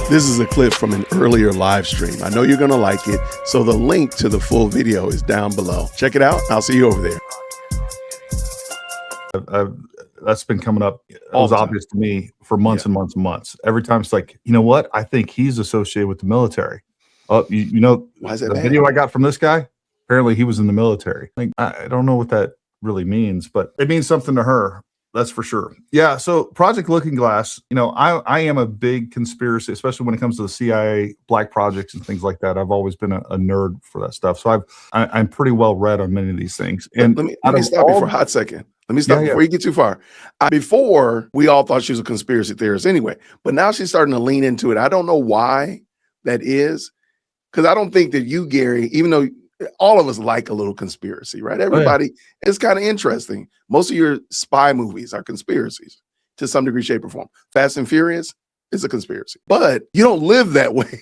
This is a clip from an earlier live stream. I know you're going to like it, so the link to the full video is down below. Check it out. I'll see you over there. That's been coming up. It was obvious to me for months and months and months. Every time it's like, you know what? I think he's associated with the military. Oh, you know, why is that the bad? video I got from this guy, apparently he was in the military. Like, I don't know what that really means, but it means something to her. That's for sure. Yeah. So Project Looking Glass, you know, I am a big conspiracy, especially when it comes to the CIA black projects and things like that. I've always been a nerd for that stuff. So I'm pretty well read on many of these things. And let me stop you for a hot second. Let me stop before you get too far. Before, we all thought she was a conspiracy theorist anyway, but now she's starting to lean into it. I don't know why that is, because I don't think that you, Gary, even though all of us like a little conspiracy, right? Everybody, it's kind of interesting. Most of your spy movies are conspiracies to some degree, shape, or form. Fast and Furious is a conspiracy, but you don't live that way.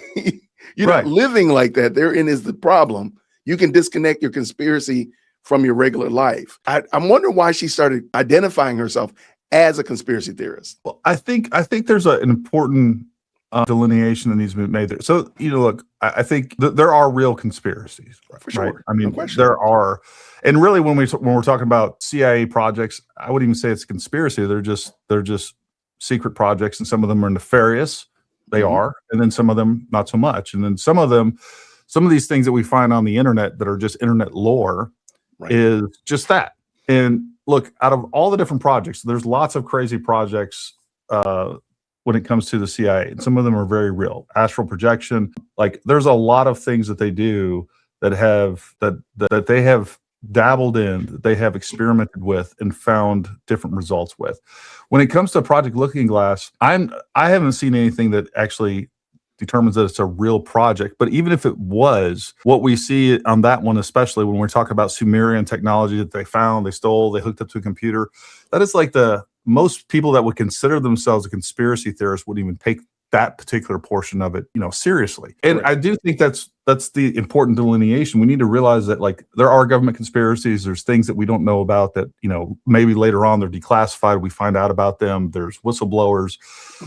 You're not living like that. Therein is the problem. You can disconnect your conspiracy from your regular life. I'm wondering why she started identifying herself as a conspiracy theorist. Well, I think there's an important delineation that needs to be made there. So, you know, look, I think there are real conspiracies, for sure. Right? I mean, there are, and really, when we're talking about CIA projects, I wouldn't even say it's a conspiracy. They're just secret projects, and some of them are nefarious. They are, and then some of them not so much, and then some of these things that we find on the internet that are just internet lore is just that. And look, out of all the different projects, there's lots of crazy projects when it comes to the CIA, and some of them are very real. Astral projection, like there's a lot of things that they do that they have dabbled in, that they have experimented with and found different results with. When it comes to Project Looking Glass, I haven't seen anything that actually determines that it's a real project. But even if it was, what we see on that one, especially when we're talking about Sumerian technology that they found, they stole, they hooked up to a computer, that is like most people that would consider themselves a conspiracy theorist wouldn't even take that particular portion of it, you know, seriously. And I do think that's the important delineation. We need to realize that, like, there are government conspiracies. There's things that we don't know about that, you know, maybe later on they're declassified. We find out about them. There's whistleblowers.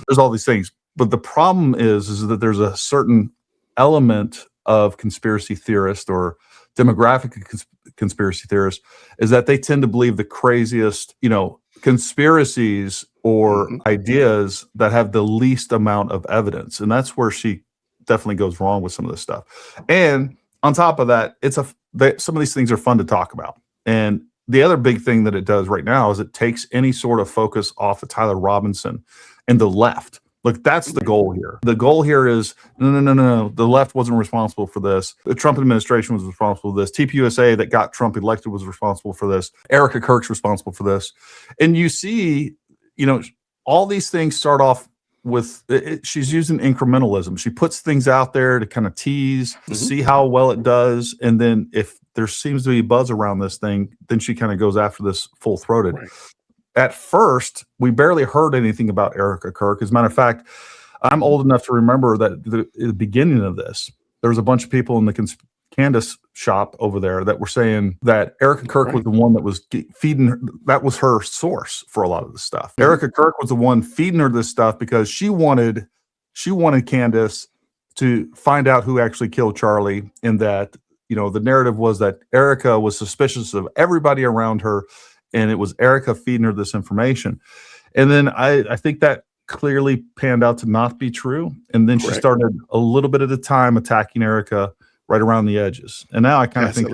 There's all these things. But the problem is that there's a certain element of conspiracy theorist or demographic conspiracy theorists is that they tend to believe the craziest, you know, conspiracies or ideas that have the least amount of evidence. And that's where she definitely goes wrong with some of this stuff. And on top of that, some of these things are fun to talk about. And the other big thing that it does right now is it takes any sort of focus off of Tyler Robinson and the left. Look, that's the goal here. The goal here is, no. The left wasn't responsible for this. The Trump administration was responsible for this. TPUSA that got Trump elected was responsible for this. Erica Kirk's responsible for this. And you see, you know, all these things start off with, she's using incrementalism. She puts things out there to kind of tease, to see how well it does. And then if there seems to be buzz around this thing, then she kind of goes after this full-throated. At first, we barely heard anything about Erica Kirk. As a matter of fact, I'm old enough to remember that at the beginning of this, there was a bunch of people in the Candace shop over there that were saying that Erica Kirk was the one that was feeding her. That was her source for a lot of this stuff. Erica Kirk was the one feeding her this stuff because she wanted Candace to find out who actually killed Charlie, and that, you know, the narrative was that Erica was suspicious of everybody around her, and it was Erica feeding her this information. And then I think that clearly panned out to not be true. And then she started a little bit at a time attacking Erica right around the edges. And now I kind of think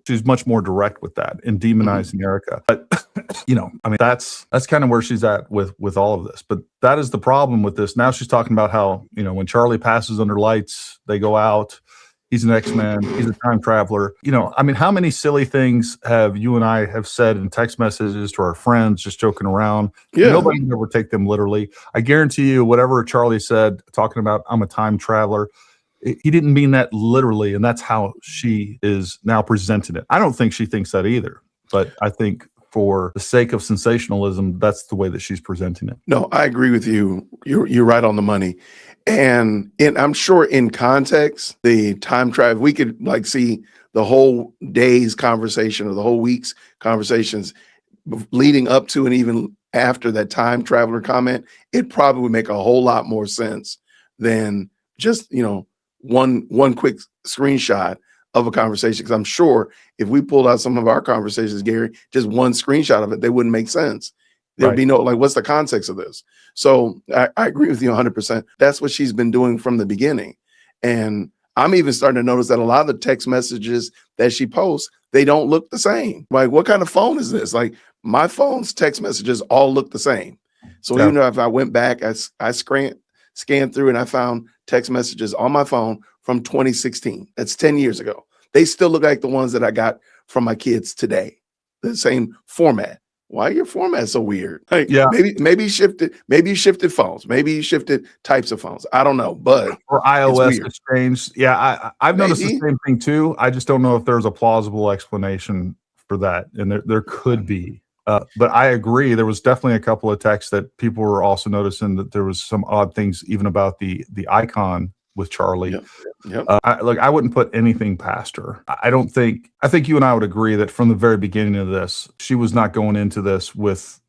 she's much more direct with that and demonizing Erica. But, you know, I mean, that's kind of where she's at with all of this. But that is the problem with this. Now she's talking about how, you know, when Charlie passes under lights, they go out. He's an X-Man. He's a time traveler. You know, I mean, how many silly things have you and I have said in text messages to our friends, just joking around? Nobody would ever take them literally. I guarantee you, whatever Charlie said, talking about I'm a time traveler, he didn't mean that literally, and that's how she is now presenting it. I don't think she thinks that either, but I think for the sake of sensationalism, that's the way that she's presenting it. No, I agree with you. You're right on the money. And I'm sure in context, the time travel, we could like see the whole day's conversation or the whole week's conversations leading up to and even after that time traveler comment. It probably would make a whole lot more sense than just, one quick screenshot of a conversation. Because I'm sure if we pulled out some of our conversations, Gary, just one screenshot of it, they wouldn't make sense. There'd be no, what's the context of this? So I agree with you 100%. That's what she's been doing from the beginning. And I'm even starting to notice that a lot of the text messages that she posts, they don't look the same. Like, what kind of phone is this? Like, my phone's text messages all look the same. So even though if I went back, I scanned through and I found text messages on my phone from 2016. That's 10 years ago. They still look like the ones that I got from my kids today. The same format. Why your format so weird? Like, maybe you shifted phones. Maybe you shifted types of phones. I don't know, but or iOS has changed. Yeah, I've noticed the same thing too. I just don't know if there's a plausible explanation for that, and there could be. But I agree. There was definitely a couple of texts that people were also noticing that there was some odd things even about the icon with Charlie. I wouldn't put anything past her. I think you and I would agree that from the very beginning of this, she was not going into this with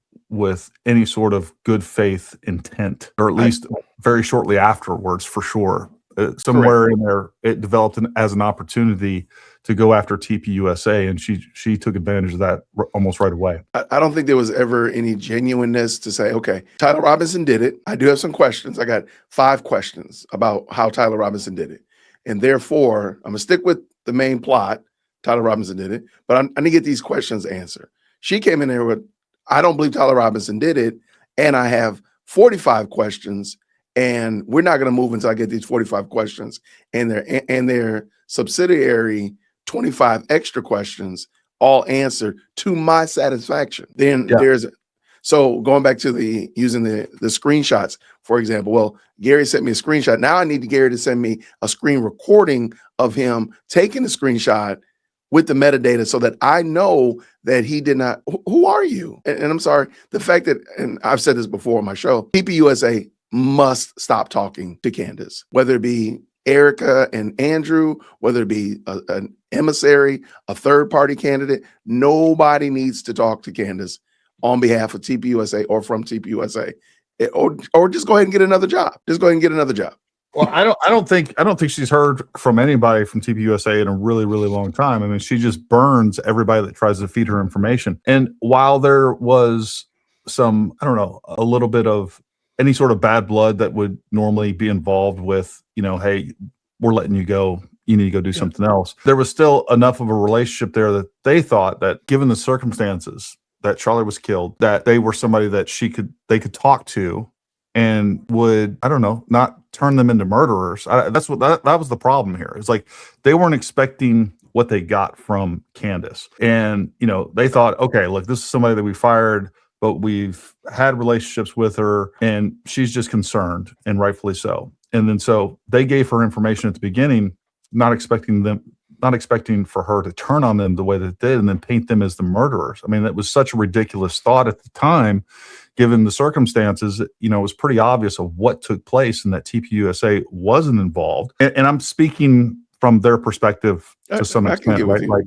any sort of good faith intent, or at least very shortly afterwards, for sure. Somewhere in there, it developed as an opportunity to go after TPUSA, and she took advantage of that almost right away. I don't think there was ever any genuineness to say, okay, Tyler Robinson did it. I do have some questions. I got 5 questions about how Tyler Robinson did it. And therefore, I'm going to stick with the main plot. Tyler Robinson did it, but I need to get these questions answered. She came in there with, I don't believe Tyler Robinson did it, and I have 45 questions, and we're not going to move until I get these 45 questions and their subsidiary 25 extra questions all answered to my satisfaction. Then so going back to using the screenshots, for example. Well, Gary sent me a screenshot. Now I need Gary to send me a screen recording of him taking the screenshot with the metadata so that I know that he did not. Who are you? And I'm sorry, the fact that, and I've said this before on my show, TPUSA must stop talking to Candace, whether it be Erica and Andrew, whether it be an emissary, a third-party candidate. Nobody needs to talk to Candace on behalf of TPUSA or from TPUSA, or just go ahead and get another job. Just go ahead and get another job. Well, I don't think she's heard from anybody from TPUSA in a really, really long time. I mean, she just burns everybody that tries to feed her information. And while there was some, a little bit of any sort of bad blood that would normally be involved with, hey, we're letting you go, you need to go do something else. There was still enough of a relationship there that they thought that, given the circumstances that Charlie was killed, that they were somebody that they could talk to and would, not turn them into murderers. That was the problem here. It's like they weren't expecting what they got from Candace. And, they thought, okay, look, this is somebody that we fired, but we've had relationships with her and she's just concerned, and rightfully so. And then so they gave her information at the beginning, not expecting for her to turn on them the way that they did and then paint them as the murderers. I mean, that was such a ridiculous thought at the time, given the circumstances. It was pretty obvious of what took place and that TPUSA wasn't involved. And I'm speaking from their perspective to some extent, right? Like,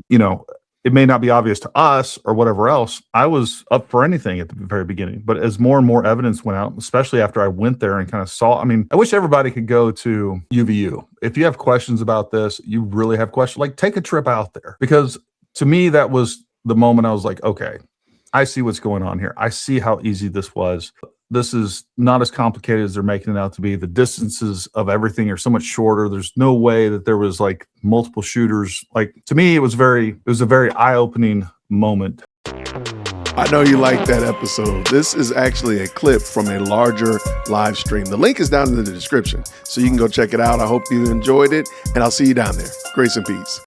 it may not be obvious to us or whatever else. I was up for anything at the very beginning, but as more and more evidence went out, especially after I went there and kind of saw, I wish everybody could go to UVU. If you have questions about this, you really have questions, like, take a trip out there, because to me, that was the moment I was like, okay, I see what's going on here. I see how easy this was. This is not as complicated as they're making it out to be. The distances of everything are so much shorter. There's no way that there was like multiple shooters. Like, to me, it was a very eye-opening moment. I know you liked that episode. This is actually a clip from a larger live stream. The link is down in the description, so you can go check it out. I hope you enjoyed it, and I'll see you down there. Grace and peace.